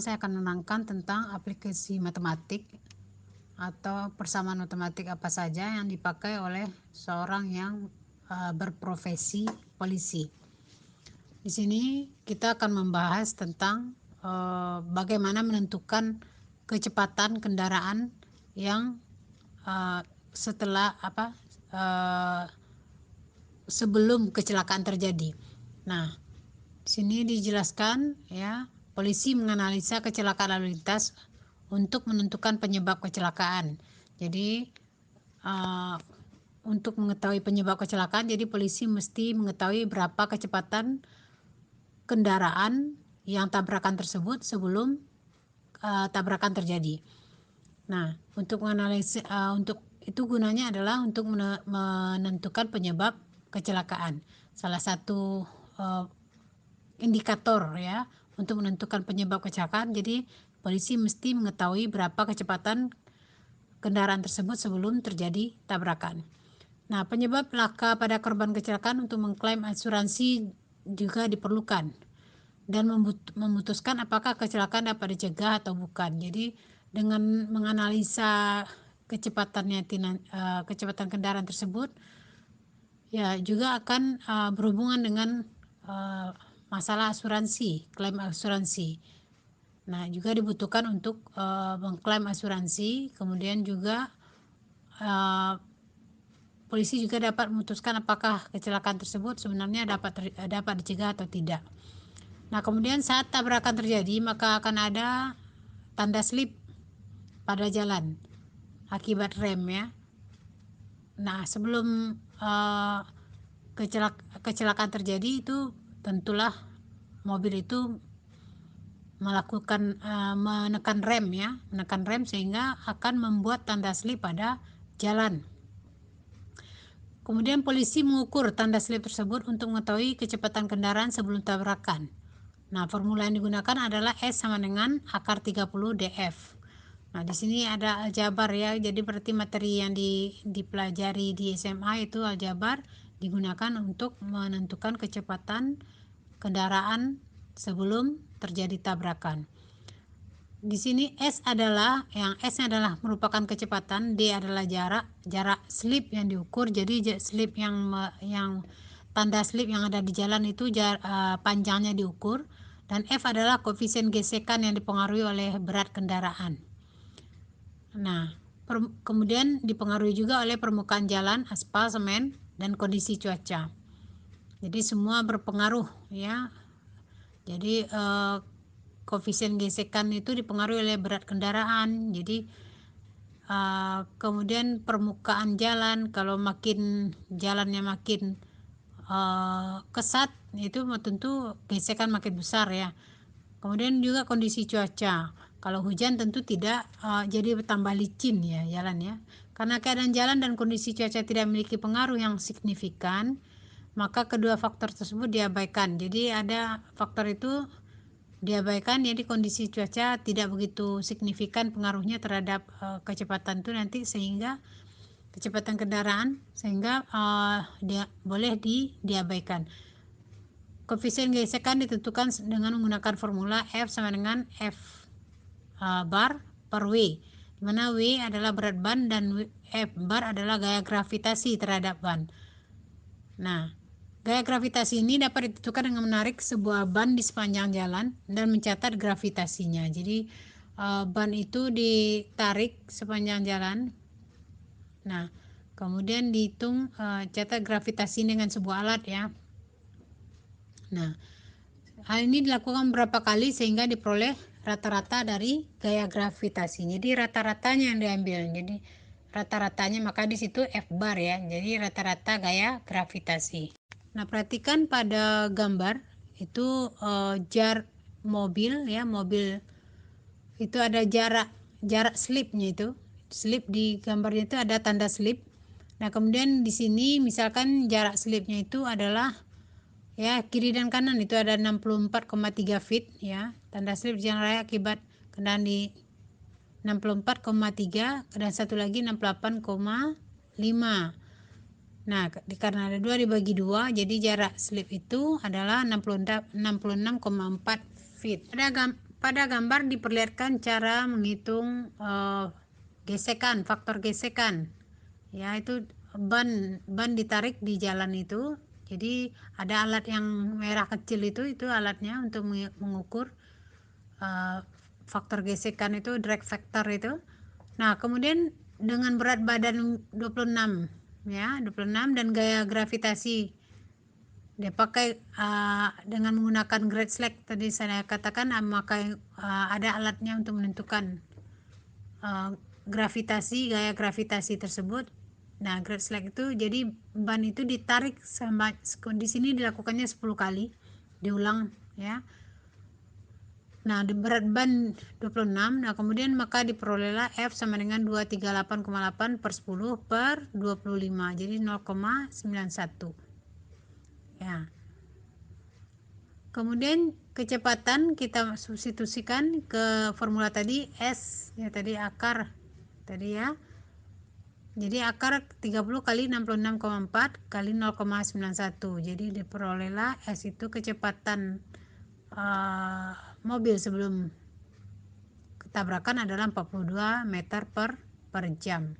sekarang saya akan menerangkan tentang aplikasi matematik atau persamaan matematik apa saja yang dipakai oleh seorang yang berprofesi polisi. Di sini kita akan membahas tentang bagaimana menentukan kecepatan kendaraan yang sebelum kecelakaan terjadi. Nah, di sini dijelaskan ya, polisi menganalisa kecelakaan lalu lintas untuk menentukan penyebab kecelakaan. Jadi untuk mengetahui penyebab kecelakaan, jadi polisi mesti mengetahui berapa kecepatan kendaraan yang tabrakan tersebut sebelum tabrakan terjadi. Nah, untuk menganalisis untuk itu gunanya adalah untuk menentukan penyebab kecelakaan. Salah satu indikator ya untuk menentukan penyebab kecelakaan. Jadi polisi mesti mengetahui berapa kecepatan kendaraan tersebut sebelum terjadi tabrakan. Nah, penyebab laka pada korban kecelakaan untuk mengklaim asuransi juga diperlukan dan memutuskan apakah kecelakaan dapat dicegah atau bukan. Jadi dengan menganalisa kecepatan kendaraan tersebut ya juga akan berhubungan dengan masalah asuransi, klaim asuransi. Nah, juga dibutuhkan untuk mengklaim asuransi. Kemudian juga polisi juga dapat memutuskan apakah kecelakaan tersebut sebenarnya dapat dicegah atau tidak. Nah, kemudian saat tabrakan terjadi maka akan ada tanda slip pada jalan akibat rem ya. Nah, sebelum kecelakaan terjadi itu tentulah mobil itu menekan rem sehingga akan membuat tanda slip pada jalan. Kemudian polisi mengukur tanda slip tersebut untuk mengetahui kecepatan kendaraan sebelum tabrakan. Nah, formula yang digunakan adalah S sama dengan akar 30 DF. Nah, di sini ada aljabar ya. Jadi berarti materi yang dipelajari di SMA itu aljabar digunakan untuk menentukan kecepatan kendaraan sebelum terjadi tabrakan. Di sini S-nya adalah merupakan kecepatan, D adalah jarak slip yang diukur. Jadi slip yang tanda slip yang ada di jalan itu panjangnya diukur, dan F adalah koefisien gesekan yang dipengaruhi oleh berat kendaraan. Nah, kemudian dipengaruhi juga oleh permukaan jalan, aspal, semen, dan kondisi cuaca. Jadi semua berpengaruh ya. Jadi koefisien gesekan itu dipengaruhi oleh berat kendaraan. Jadi kemudian permukaan jalan, kalau jalannya makin kesat itu tentu gesekan makin besar ya. Kemudian juga kondisi cuaca, kalau hujan tentu tidak jadi bertambah licin ya jalan ya. Karena keadaan jalan dan kondisi cuaca tidak memiliki pengaruh yang signifikan, maka kedua faktor tersebut diabaikan. Jadi ada faktor itu diabaikan, jadi kondisi cuaca tidak begitu signifikan pengaruhnya terhadap kecepatan itu nanti, sehingga kecepatan kendaraan dia boleh diabaikan. Koefisien gesekan ditentukan dengan menggunakan formula F sama dengan F bar per W, di mana W adalah berat ban dan F bar adalah gaya gravitasi terhadap ban. Nah, gaya gravitasi ini dapat ditentukan dengan menarik sebuah ban di sepanjang jalan dan mencatat gravitasinya. Jadi ban itu ditarik sepanjang jalan. Nah, kemudian dihitung catat gravitasi dengan sebuah alat ya. Nah, hal ini dilakukan beberapa kali sehingga diperoleh rata-rata dari gaya gravitasi. Jadi rata-ratanya yang diambil. Jadi rata-ratanya, maka di situ F bar ya. Jadi rata-rata gaya gravitasi. Nah, perhatikan pada gambar itu mobil itu ada jarak slipnya itu. Slip di gambarnya itu ada tanda slip. Nah, kemudian di sini misalkan jarak slipnya itu adalah ya kiri dan kanan itu ada 64,3 feet ya. Tanda slip jalan raya akibat kendaraan di 64,3 dan satu lagi 68,5. Nah, karena ada 2 dibagi 2, jadi jarak slip itu adalah 66,4 feet. pada gambar diperlihatkan cara menghitung gesekan, faktor gesekan. Ya, itu ban ditarik di jalan itu. Jadi ada alat yang merah kecil itu alatnya untuk mengukur faktor gesekan itu, drag factor itu. Nah, kemudian dengan berat badan 26 ya, 26 dan gaya gravitasi dia pakai dengan menggunakan grade slack tadi saya katakan, maka ada alatnya untuk menentukan gaya gravitasi tersebut. Nah, grade slack itu jadi ban itu ditarik sama, di sini dilakukannya 10 kali diulang ya. Nah, di berat ban 26, nah kemudian maka diperolehlah F sama dengan 238,8 per 10 per 25, jadi 0,91 ya. Kemudian kecepatan kita substitusikan ke formula tadi, S ya tadi akar tadi ya. Jadi akar 30 kali 66,4 kali 0,91. Jadi diperolehlah S itu kecepatan mobil sebelum tabrakan adalah 42 meter per jam.